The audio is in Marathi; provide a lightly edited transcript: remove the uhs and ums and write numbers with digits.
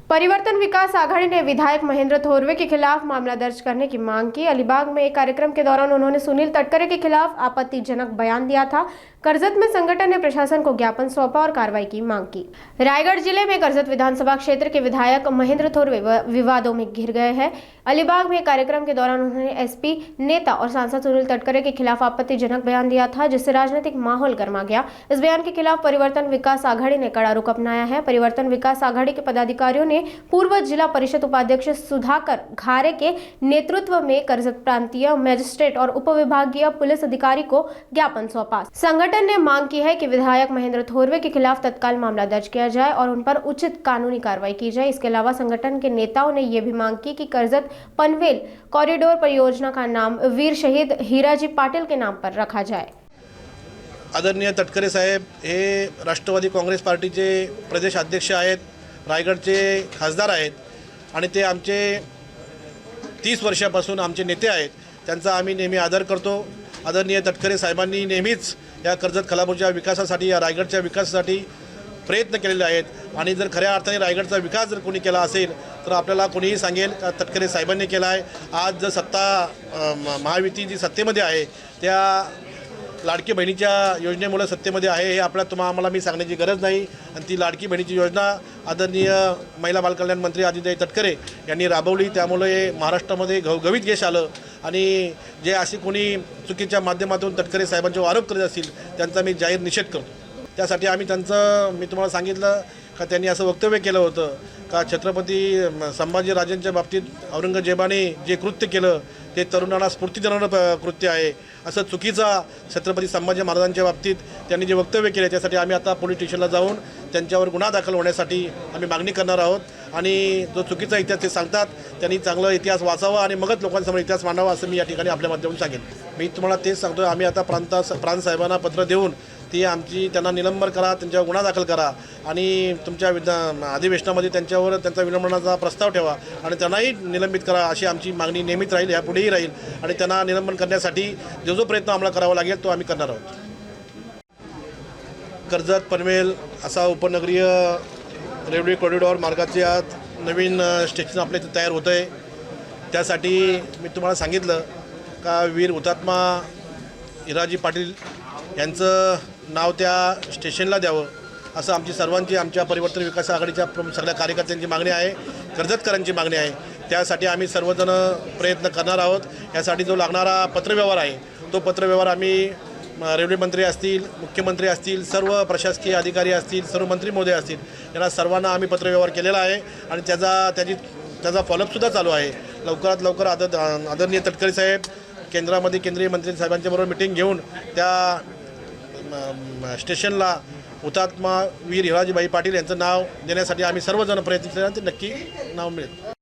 परिवर्तन विकास आघाड़ी ने विधायक महेंद्र थोरवे के खिलाफ मामला दर्ज करने की मांग की। अलीबाग में एक कार्यक्रम के दौरान उन्होंने सुनील तटकरे के खिलाफ आपत्तिजनक बयान दिया था। करजत में संगठन ने प्रशासन को ज्ञापन सौंपा और कार्रवाई की मांग की। रायगढ़ जिले में करजत विधानसभा क्षेत्र के विधायक महेंद्र थोरवे विवादों में घिर गए हैं। अलीबाग में एक कार्यक्रम के दौरान उन्होंने एसपी नेता और सांसद सुनील तटकरे के खिलाफ आपत्तिजनक बयान दिया था, जिससे राजनीतिक माहौल गर्मा गया। इस बयान के खिलाफ परिवर्तन विकास आघाड़ी ने कड़ा रुख अपनाया है। परिवर्तन विकास आघाड़ी के पदाधिकारियों ने पूर्व जिला परिषद उपाध्यक्ष सुधाकर घारे के नेतृत्व में करजत प्रांतीय मजिस्ट्रेट और उपविभागीय पुलिस अधिकारी को ज्ञापन सौंपा। संगठन ने मांग की है कि विधायक महेंद्र थोरवे के खिलाफ तत्काल मामला दर्ज किया जाए और उन पर उचित कानूनी कार्रवाई की जाए। इसके अलावा संगठन के नेताओं ने यह भी मांग की कि करजत पनवेल कॉरिडोर परियोजना का नाम वीर शहीद हीराजी पाटील के नाम पर रखा जाए। आदरणीय तटकरे साहेब हे राष्ट्रवादी काँग्रेस पार्टीचे प्रदेश अध्यक्ष आहेत, रायगडचे खासदार आहेत आणि ते आमचे 30 वर्षापासून आमचे नेते आहेत। त्यांचा आम्ही नेहमी आदर करतो। आदरणीय तटकरे साहेबांनी नेहमीच या कर्जत खालापूरच्या विकासासाठी, या रायगडच्या विकासासाठी प्रयत्न केलेले आहेत आणि जर खऱ्या अर्थाने रायगडचा विकास जर कोणी केला असेल तर आपल्याला कोणीही सांगेल का तटकरे साहेबांनी केला आहे। आज जर सत्ता महायुती जी सत्तेमध्ये आहे त्या लाडकी बहिणीच्या योजनेमुळे सत्तेमध्ये आहे हे आम्हाला मी सांगण्याची गरज नाही। आणि ती लाडकी बहिणीची योजना आदरणीय महिला बालकल्याण मंत्री आदित्य तटकरे यांनी राबवली, त्यामुळे महाराष्ट्रामध्ये घवघवीत यश आलं। आणि जे असे कोणी चुकीच्या माध्यमातून तटकरे साहेबांच्यावर आरोप करत असतील त्यांचा मी जाहीर निषेध करतो। त्यासाठी मी तुम्हाला सांगितलं का त्यांनी असं वक्तव्य केलं होतं का छत्रपती संभाजीराजांच्या बाबतीत औरंगजेबाने जे कृत्य केलं ते तरुणांना स्फूर्ती देणारं कृत्य आहे, असं चुकीचा छत्रपती संभाजी महाराजांच्या बाबतीत त्यांनी जे वक्तव्य केले त्यासाठी आम्ही आता पोलीस स्टेशनला जाऊन त्यांच्यावर गुन्हा दाखल होण्यासाठी आम्ही मागणी करणार आहोत। आणि जो चुकीचा इतिहास ते सांगतात त्यांनी चांगला इतिहास वाचावा आणि मगच लोकांसमोर इतिहास मांडावा असं मी या ठिकाणी आपल्या माध्यमातून सांगेन। मी तुम्हाला तेच सांगतो, आम्ही आता प्रांत साहेबांना पत्र देऊन ती त्यांना निलंबन करा, त्यांच्यावर गुन्हा दाखल करा आणि तुमच्या अधिवेशनामध्ये त्यांचा विलंबनाचा प्रस्ताव ठेवा आणि त्यांनाही निलंबित करा अशी आमची मागणी नेहमीच राहील, यापुढेही राहील। आणि त्यांना निलंबन करण्यासाठी जो प्रयत्न आम्हाला करावा लागेल तो आम्ही करणार आहोत। कर्जत पनवेल असा उपनगरीय रेल्वे कॉरिडॉर मार्गाचे आज नवीन स्टेशन आपल्या इथे तयार होतं आहे। त्यासाठी मी तुम्हाला सांगितलं का वीर हुतात्मा हिराजी पाटील यांचं नाव त्या स्टेशनला द्यावं असं आमच्या परिवर्तन विकास आघाडीच्या सगळ्या कार्यकर्त्यांची मागणी आहे, कर्जतकरांची मागणी आहे। त्यासाठी आम्ही सर्वजण प्रयत्न करणार आहोत। यासाठी जो लागणारा पत्रव्यवहार आहे तो पत्रव्यवहार आम्ही रेल्वे मंत्री असतील, मुख्यमंत्री असतील, सर्व प्रशासकीय अधिकारी असतील, सर्व मंत्री महोदय असतील, यांना सर्वांना आम्ही पत्रव्यवहार केलेला आहे आणि त्याचा फॉलोअपसुद्धा चालू आहे। लवकरात लवकर आदरणीय तटकरे साहेब केंद्रामध्ये केंद्रीय मंत्री साहेबांच्याबरोबर मिटिंग घेऊन त्या स्टेशनला हुतात्मा वीर हिराजीबाई पाटील यांचं नाव देण्यासाठी आम्ही सर्वजण प्रयत्न केले, ते नक्की नाव मिळेल।